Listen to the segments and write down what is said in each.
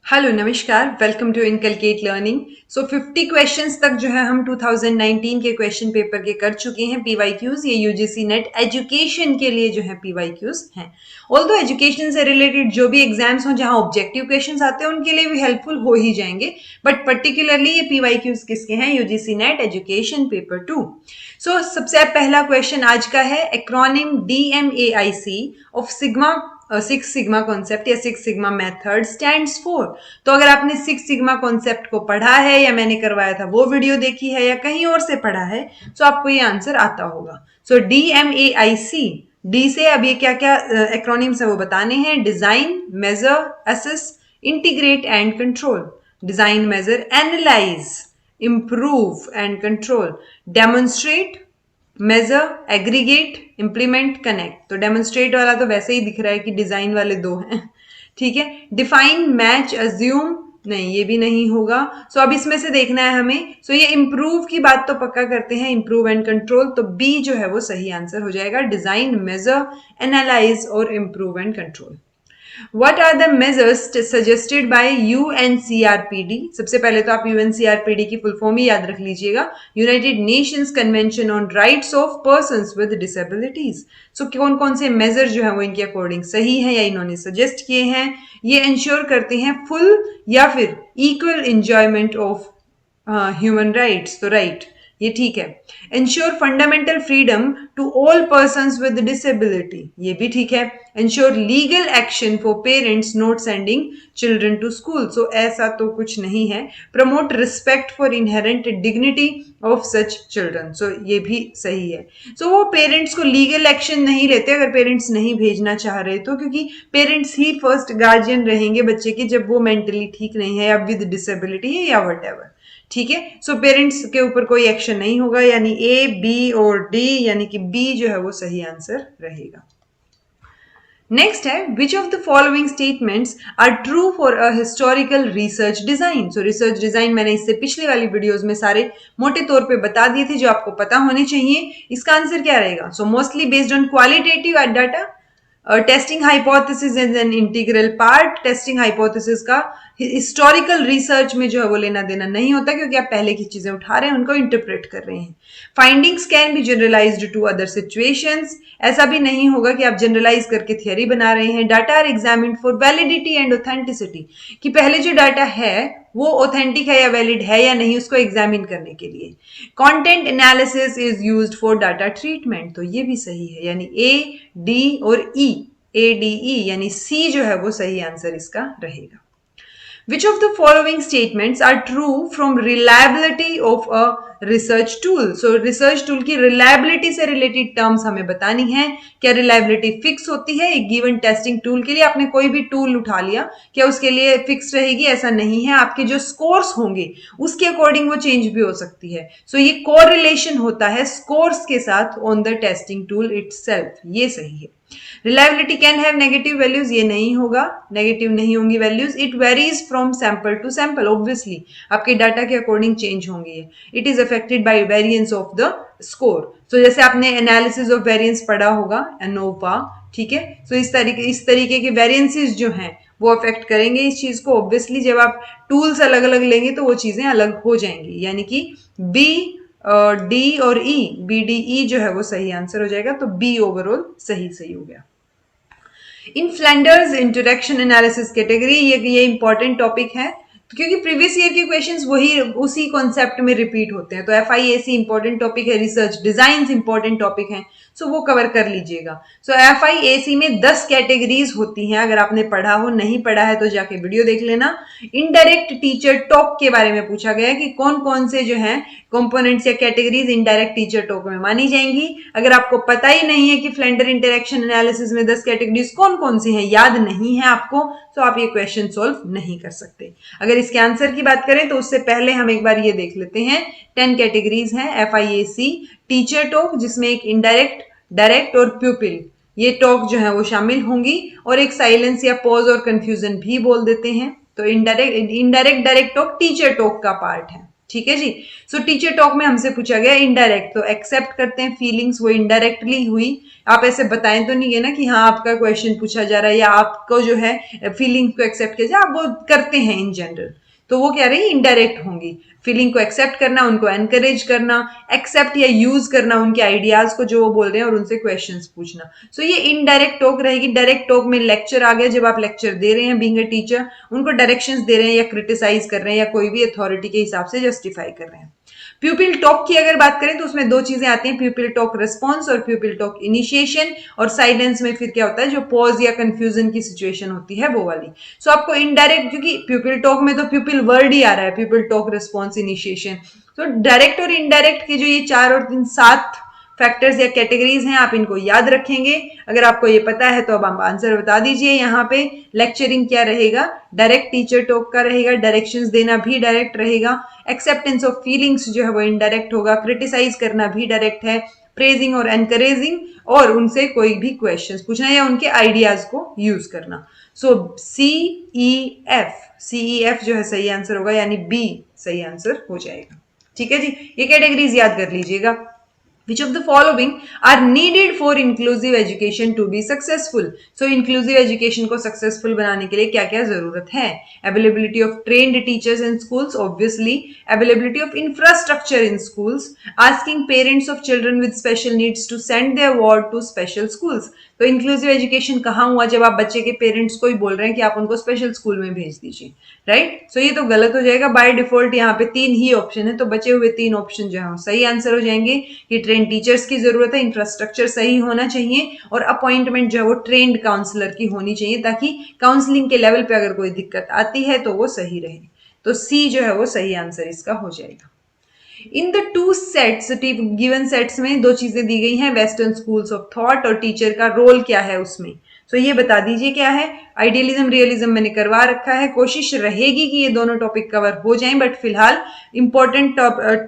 Hello नमस्कार, welcome to inculcate learning. So 50 questions तक जो है हम 2019 के क्वेश्चन पेपर के कर चुके हैं पीवाईक्यूज। ये यूजीसी नेट एजुकेशन के लिए जो है पीवाईक्यूज हैं। ऑल्दो एजुकेशन से रिलेटेड जो भी एग्जाम्स हों जहां ऑब्जेक्टिव क्वेश्चंस आते हैं उनके लिए भी हेल्पफुल हो ही जाएंगे, बट पर्टिकुलरली ये पीवाईक्यूज किसके हैं? UGC NET education paper 2। So सबसे पहला क्वेश्चन आज का है acronym DMAIC of sigma six sigma concept या six sigma method stands for. तो अगर आपने सिक्स सिग्मा कॉन्सेप्ट को पढ़ा है या मैंने करवाया था वो वीडियो देखी है या कहीं और से पढ़ा है तो आपको ये आंसर आता होगा। सो DMAIC, डी से अब ये क्या क्या एक्रोनिम्स है वो बताने हैं। Design, measure, assess, integrate and control. Design, measure, analyse, improve and control, demonstrate, measure, aggregate, implement, connect. तो डेमोन्स्ट्रेट वाला तो वैसे ही दिख रहा है कि डिजाइन वाले दो हैं, ठीक है। डिफाइन, मैच, अज्यूम, नहीं ये भी नहीं होगा। सो अब इसमें से देखना है हमें। सो ये इंप्रूव की बात तो पक्का करते हैं, इंप्रूव एंड कंट्रोल, तो बी जो है वो सही आंसर हो जाएगा। डिजाइन, मेजर, एनालाइज और improve and control. What are the measures suggested by UNCRPD? सबसे पहले तो आप UNCRPD की फुल फॉर्म ही याद रख लीजिएगा, United Nations convention on rights of persons with disabilities. So कौन कौन से मेजर जो है वो इनके अकॉर्डिंग सही है या इन्होंने सजेस्ट किए हैं? ये इंश्योर करते हैं फुल या फिर equal enjoyment of human rights, तो राइट ये ठीक है। Ensure fundamental freedom to all persons with disability, ये भी ठीक है। Ensure legal action for parents not sending children to school, so ऐसा तो कुछ नहीं है। Promote respect for inherent dignity of such children, so ये भी सही है। सो वो पेरेंट्स को लीगल एक्शन नहीं लेते अगर पेरेंट्स नहीं भेजना चाह रहे तो, क्योंकि पेरेंट्स ही फर्स्ट गार्जियन रहेंगे बच्चे के जब वो मेंटली ठीक नहीं है या विद डिसेबिलिटी है या वट एवर, ठीक है। सो पेरेंट्स के ऊपर कोई एक्शन नहीं होगा, यानी ए, बी और डी, यानी कि बी जो है वो सही आंसर रहेगा। नेक्स्ट है which of the following statements are true for a historical research design. So research design मैंने इससे पिछली वाली वीडियोस में सारे मोटे तौर पे बता दिए थे जो आपको पता होने चाहिए। इसका आंसर क्या रहेगा? So mostly based on qualitative data, testing hypothesis is an integral part. Testing hypothesis का हिस्टोरिकल रिसर्च में जो है वो लेना देना नहीं होता, क्योंकि आप पहले की चीजें उठा रहे हैं उनको इंटरप्रेट कर रहे हैं। Findings can be generalised to other situations, ऐसा भी नहीं होगा कि आप जनरलाइज करके थियरी बना रहे हैं। Data are examined for validity and authenticity, कि पहले जो डाटा है वो ऑथेंटिक है या वैलिड है या नहीं उसको एग्जामिन करने के लिए। Content analysis is used for data treatment, तो ये भी सही है, यानी ए, डी और ई, ADE यानी सी जो है वो सही आंसर इसका रहेगा। Which of the following statements are true from reliability of a research tool? So research tool की reliability से related terms हमें बतानी है। क्या reliability fix होती है एक given testing tool के लिए? आपने कोई भी tool उठा लिया, क्या उसके लिए fix रहेगी? ऐसा नहीं है, आपके जो scores होंगे उसके according वो change भी हो सकती है। So ये correlation होता है scores के साथ on the testing tool itself, ये सही है। Reliability can have negative values, ये नहीं होगा, नेगेटिव नहीं होंगी values. It varies from sample to sample, obviously आपके डाटा के अकॉर्डिंग चेंज होंगी ये। It is affected by variance of the score. So जैसे आपने एनालिसिस ऑफ वेरिएंस पढ़ा होगा, एनोवा, ठीक है। सो इस तरीके के वेरिएंसेस जो हैं वो अफेक्ट करेंगे इस चीज को। ऑब्वियसली जब आप टूल्स अलग अलग लेंगे तो वो चीजें अलग हो जाएंगी, यानी कि बी, डी और ई, BDE जो है वो सही आंसर हो जाएगा। तो बी ओवरऑल सही हो गया। इन फ्लैंडर्स इंटरेक्शन एनालिसिस कैटेगरी, ये इंपॉर्टेंट टॉपिक है क्योंकि प्रीवियस ईयर के क्वेश्चंस वही उसी कॉन्सेप्ट में रिपीट होते हैं। तो FIAC इंपॉर्टेंट टॉपिक है, रिसर्च डिजाइन इंपॉर्टेंट टॉपिक है, सो वो कवर कर लीजिएगा। सो FIAC में 10 कैटेगरीज होती हैं, अगर आपने पढ़ा हो, नहीं पढ़ा है तो जाके वीडियो देख लेना। इनडायरेक्ट टीचर टॉक के बारे में पूछा गया है कि कौन कौन से जो है कंपोनेंट्स या कैटेगरीज इनडायरेक्ट टीचर टॉक में मानी जाएंगी। अगर आपको पता ही नहीं है कि फ्लेंडर इंटरेक्शन एनालिसिस में 10 कैटेगरीज कौन कौन सी हैं, याद नहीं है आपको, तो आप ये क्वेश्चन सोल्व नहीं कर सकते। अगर इसके आंसर की बात करें तो उससे पहले हम एक बार ये देख लेते हैं। 10 कैटेगरीज हैं FIAC। टीचर टॉक, जिसमें एक इनडायरेक्ट, डायरेक्ट और प्यूपिल, ये टॉक जो है वो शामिल होंगी, और एक साइलेंस या पॉज और कंफ्यूजन भी बोल देते हैं। तो indirect direct talk teacher talk का पार्ट है। ठीक है जी। सो टीचर टॉक में हमसे पूछा गया इनडायरेक्ट, तो एक्सेप्ट करते हैं फीलिंग्स, वो इनडायरेक्टली हुई। आप ऐसे बताएं तो नहीं है ना कि हाँ आपका क्वेश्चन पूछा जा रहा है या आपको जो है फीलिंग को एक्सेप्ट किया जाए, आप वो करते हैं इन जनरल, तो वो कह रही है इनडायरेक्ट होंगी। फीलिंग को एक्सेप्ट करना, उनको एनकरेज करना, एक्सेप्ट या यूज करना उनके आइडियाज को जो वो बोल रहे हैं और उनसे क्वेश्चंस पूछना। सो ये इनडायरेक्ट टॉक रहेगी। डायरेक्ट टॉक में लेक्चर आ गया, जब आप लेक्चर दे रहे हैं बीइंग अ टीचर, उनको डायरेक्शंस दे रहे हैं या क्रिटिसाइज कर रहे हैं या कोई भी अथॉरिटी के हिसाब से जस्टिफाई कर रहे हैं। प्यूपिल टॉक की अगर बात करें तो उसमें दो चीजें आती हैं, प्यूपिल टॉक रिस्पॉन्स और प्यूपिल टॉक इनिशिएशन। और साइलेंस में फिर क्या होता है, जो पॉज या कंफ्यूजन की सिचुएशन होती है वो वाली। सो आपको इनडायरेक्ट, क्योंकि प्यूपिल टॉक में तो प्यूपिल वर्ड ही आ रहा है, प्यूपिल टॉक रिस्पॉन्स इनिशिएशन, तो डायरेक्ट और इनडायरेक्ट के जो ये 4 और 3 7 फैक्टर्स या कैटेगरीज हैं, आप इनको याद रखेंगे। अगर आपको ये पता है तो अब आप आंसर बता दीजिए। यहाँ पे लेक्चरिंग क्या रहेगा, डायरेक्ट टीचर टॉक का रहेगा, डायरेक्शंस देना भी डायरेक्ट रहेगा, एक्सेप्टेंस ऑफ फीलिंग्स जो है वो इनडायरेक्ट होगा, क्रिटिसाइज करना भी डायरेक्ट है, प्रेजिंग और एनकरेजिंग, और उनसे कोई भी क्वेश्चंस पूछना या उनके आइडियाज को यूज करना। सो CEF जो है सही आंसर होगा, यानी बी सही आंसर हो जाएगा। ठीक है जी, ये कैटेगरीज याद कर लीजिएगा। Which of the following are needed for inclusive education to be successful? So inclusive education को successful बनाने के लिए क्या क्या जरूरत है? Availability of trained teachers in schools, obviously. Availability of infrastructure in schools. Asking parents of children with special needs to send their ward to special schools. तो inclusive education कहाँ हुआ, जब आप बच्चे के पेरेंट्स को ही बोल रहे हैं कि आप उनको स्पेशल स्कूल में भेज दीजिए, राइट। सो ये तो गलत हो जाएगा। बाय डिफॉल्ट यहाँ पे 3 ही ऑप्शन है, तो बचे हुए 3 ऑप्शन जो है सही आंसर हो जाएंगे। कि ट्रेन टीचर्स की जरूरत है, इंफ्रास्ट्रक्चर सही होना चाहिए, और अपॉइंटमेंट जो है वो ट्रेंड काउंसलर की होनी चाहिए, ताकि काउंसलिंग के लेवल पे अगर कोई दिक्कत आती है तो वो सही रहे। तो सी जो है वो सही आंसर इसका हो जाएगा। In the 2 sets, given sets में 2 चीजें दी गई हैं, वेस्टर्न स्कूल्स ऑफ थॉट और टीचर का रोल क्या है उसमें। सो ये बता दीजिए क्या है। आइडियलिज्म रियलिज्म मैंने करवा रखा है, कोशिश रहेगी कि ये दोनों टॉपिक कवर हो जाएं, बट फिलहाल इंपॉर्टेंट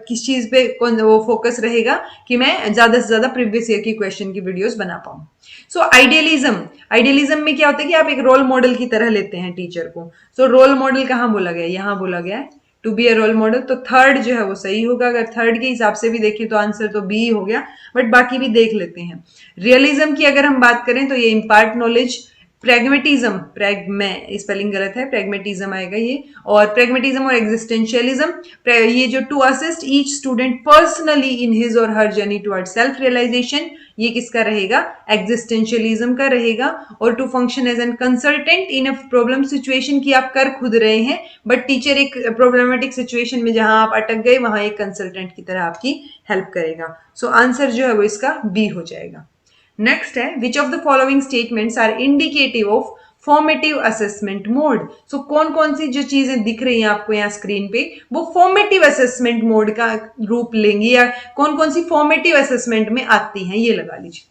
किस चीज पे वो फोकस रहेगा कि मैं ज्यादा से ज्यादा प्रीवियस ईयर की क्वेश्चन की वीडियोस बना पाऊं। सो आइडियलिज्म में क्या होता है कि आप एक रोल मॉडल की तरह लेते हैं टीचर को। सो रोल मॉडल कहाँ बोला गया, यहाँ बोला गया है to be a role model, तो थर्ड जो है वो सही होगा। अगर थर्ड के हिसाब से भी देखें तो आंसर तो बी हो गया, बट बाकी भी देख लेते हैं। रियलिज्म की अगर हम बात करें तो ये इम्पार्ट नॉलेज। प्रेगमेटिज्म, में स्पेलिंग गलत है, प्रेगमेटिज्म आएगा ये। और प्रेगमेटिज्म और एग्जिस्टेंशियलिज्म, ये जो to assist each student personally in his or her journey toward self realization, ये किसका रहेगा, एग्जिस्टेंशियलिज्म का रहेगा। और to function as an consultant in a problem situation, की आप कर खुद रहे हैं, बट टीचर एक प्रॉब्लमेटिक सिचुएशन में जहां आप अटक गए वहां एक कंसल्टेंट की तरह आपकी हेल्प करेगा। सो आंसर जो है वो इसका बी हो जाएगा। नेक्स्ट है, which of the following statements are indicative of formative assessment mode. So कौन कौन सी जो चीजें दिख रही हैं आपको यहाँ स्क्रीन पे, वो फॉर्मेटिव असेसमेंट मोड का रूप लेंगी, या कौन कौन सी फॉर्मेटिव असेसमेंट में आती हैं, ये लगा लीजिए।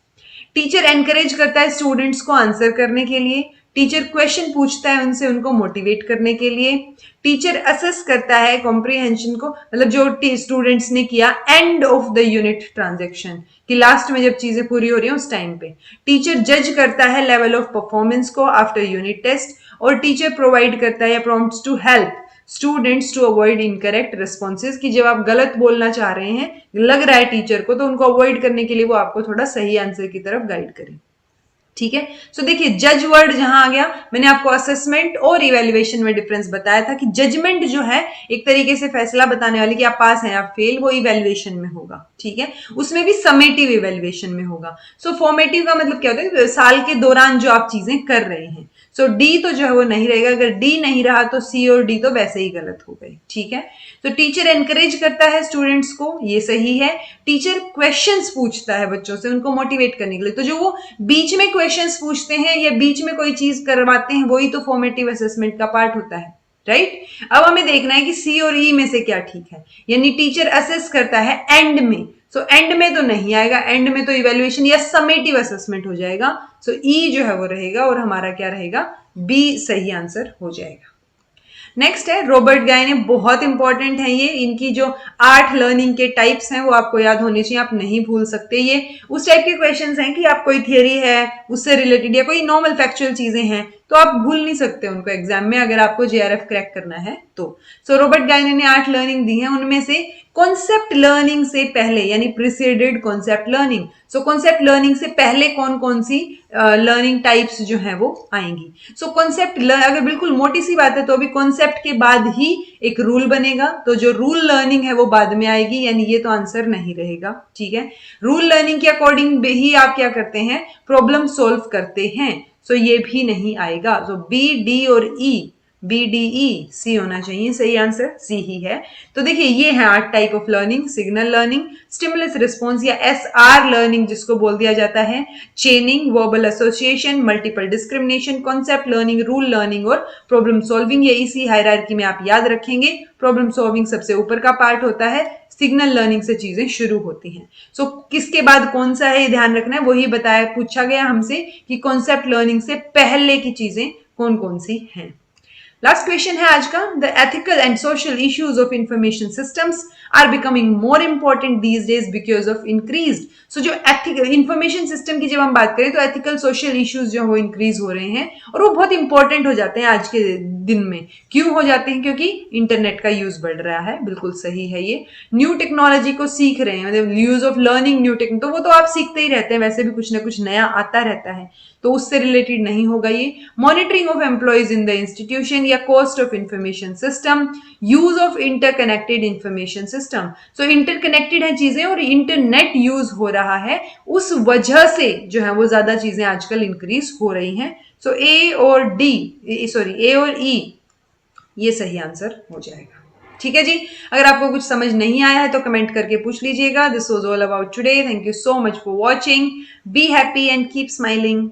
टीचर एनकरेज करता है स्टूडेंट्स को आंसर करने के लिए। टीचर क्वेश्चन पूछता है उनसे, उनको मोटिवेट करने के लिए। टीचर असेस करता है कॉम्प्रिहेंशन को, मतलब जो स्टूडेंट्स ने किया end of the unit transaction, कि लास्ट में जब चीजें पूरी हो रही हैं उस टाइम पे। टीचर जज करता है लेवल ऑफ परफॉर्मेंस को आफ्टर यूनिट टेस्ट। और टीचर प्रोवाइड करता है prompts to help students to avoid incorrect responses, कि जब आप गलत बोलना चाह रहे हैं, लग रहा है टीचर को, तो उनको अवॉइड करने के लिए वो आपको थोड़ा सही आंसर की तरफ गाइड करें। ठीक है। सो देखिए, जज वर्ड जहां आ गया, मैंने आपको असेसमेंट और इवेल्युएशन में डिफरेंस बताया था कि जजमेंट जो है एक तरीके से फैसला बताने वाली कि आप पास हैं आप फेल, वो इवेल्युएशन में होगा। ठीक है, उसमें भी समेटिव इवेल्युएशन में होगा। सो फॉर्मेटिव का मतलब क्या होता है, साल के दौरान जो आप चीजें कर रहे हैं। सो डी तो जो है वो नहीं रहेगा, अगर डी नहीं रहा तो सी और डी तो वैसे ही गलत हो गए। ठीक है, तो टीचर एनकरेज करता है स्टूडेंट्स को, ये सही है। टीचर क्वेश्चंस पूछता है बच्चों से उनको मोटिवेट करने के लिए, तो जो वो बीच में क्वेश्चंस पूछते हैं या बीच में कोई चीज करवाते हैं, वही तो फॉर्मेटिव असेसमेंट का पार्ट होता है, राइट। अब हमें देखना है कि सी और ई में से क्या ठीक है, यानी टीचर असेस करता है एंड में। सो एंड में तो नहीं आएगा, एंड में तो इवेल्युएशन या समेटिव असेसमेंट हो जाएगा। सो ई जो है वो रहेगा और हमारा क्या रहेगा, बी सही आंसर हो जाएगा। नेक्स्ट है रॉबर्ट गायने, बहुत इंपॉर्टेंट है ये, इनकी जो 8 लर्निंग के टाइप्स हैं वो आपको याद होने चाहिए, आप नहीं भूल सकते। ये उस टाइप के क्वेश्चंस हैं कि आप कोई थियरी है उससे रिलेटेड या कोई नॉर्मल फैक्चुअल चीजें हैं तो आप भूल नहीं सकते उनको एग्जाम में, अगर आपको जेआरएफ क्रैक करना है तो। सो रॉबर्ट गायने ने 8 लर्निंग दी है, उनमें से कॉन्सेप्ट लर्निंग से पहले यानी preceded concept learning, so concept learning से पहले कौन कौन सी लर्निंग टाइप्स जो है वो आएंगी। सो कॉन्सेप्ट अगर बिल्कुल मोटी सी बात है तो अभी कॉन्सेप्ट के बाद ही एक रूल बनेगा, तो जो रूल लर्निंग है वो बाद में आएगी, यानी ये तो आंसर नहीं रहेगा। ठीक है, रूल लर्निंग के अकॉर्डिंग ही आप क्या करते हैं, प्रॉब्लम सोल्व करते हैं, सो ये भी नहीं आएगा। सो बी, डी और ई, बी डी ई सी होना चाहिए, सही आंसर सी ही है। तो देखिए ये है 8 type of learning, signal learning, stimulus response या एसआर लर्निंग जिसको बोल दिया जाता है, चेनिंग, verbal association, multiple discrimination, concept learning, rule learning और प्रॉब्लम सॉल्विंग। ये इसी हायरार्की में आप याद रखेंगे, प्रॉब्लम सॉल्विंग सबसे ऊपर का पार्ट होता है, सिग्नल लर्निंग से चीजें शुरू होती हैं। सो किसके बाद कौन सा है ये ध्यान रखना है, वही बताया, पूछा गया हमसे कि कॉन्सेप्ट लर्निंग से पहले की चीजें कौन कौन सी हैं। लास्ट क्वेश्चन है आज का, the ethical and social issues of information systems are becoming more important these days because of increased. So जो एथिकल इंफॉर्मेशन सिस्टम की जब हम बात करें तो एथिकल सोशल इश्यूज जो वो इंक्रीज हो रहे हैं और वो बहुत इंपॉर्टेंट हो जाते हैं आज के दिन में। क्यों हो जाते हैं, क्योंकि इंटरनेट का यूज बढ़ रहा है, बिल्कुल सही है ये। न्यू टेक्नोलॉजी को सीख रहे हैं, मतलब use of learning new technology, तो वो तो आप सीखते ही रहते हैं, वैसे भी कुछ ना कुछ नया आता रहता है, तो उससे रिलेटेड नहीं होगा ये। Monitoring of employees in the institution या cost of information system, use of interconnected information system. So interconnected है चीजें और इंटरनेट यूज हो रहा है, उस वजह से जो है वो ज्यादा चीजें आजकल इंक्रीज हो रही हैं। सो ए और डी, सॉरी ए और ई, ये सही आंसर हो जाएगा। ठीक है जी, अगर आपको कुछ समझ नहीं आया है तो कमेंट करके पूछ लीजिएगा। This was all about today, thank you so much for watching, be happy and keep smiling.